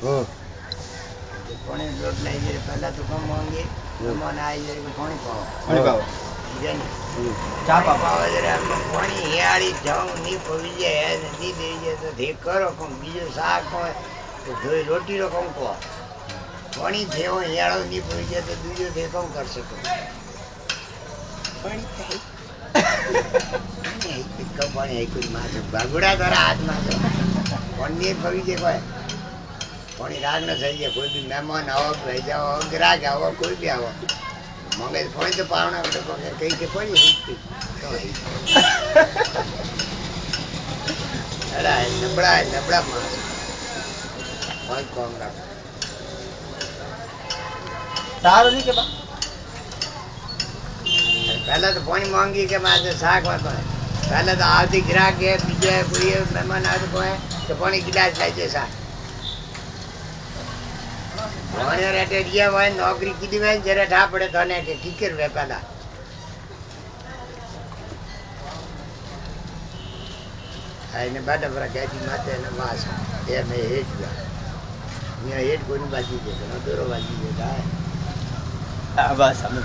કોણે લોટ લઈ જાય પહેલા તો કમ માંગે મહેમાન આવી જાય કે કોણી પાવો ચા પાવા જરા પાણી હિયાળી જાઉં ની પડી જાય નથી દેવી જાય તો ધે કરો પણ બીજું શાક હોય તો ધોઈ રોટી નો કમ કહો પાણી જેવો હિયાળો ની પડી જાય તો બીજો ધે કમ કરશે તો પાણી બાગુડા દ્વારા હાથમાં પાણી પડી જાય કોઈ પાણી રાગ ન થઈ જાય કોઈ બી મહેમાન આવો ભાઈ જાઓ ગ્રાહક આવો કોઈ બી આવો મંગે પાણી તો પાવણા કઈ કે પડી નબળા નબળા માણસ કોમ રાખો સારું નહીં કે પહેલા તો પાણી માંગી કે મારે શાક વાતો પહેલા તો આવતી ગ્રાહક કે બીજા કોઈ મહેમાન આવે તો પાણી ગિલાસ લાવી જાય શાક નોકરી કીધી હોય જયારે ઠા પડે તો ટીચર વે પેલા એને બાટા પર ગાડી માથે એને વાસ એ મેં હેઠ ગયા હેઠ કોની બાજી છે દોરો બાજી છે બસ અમે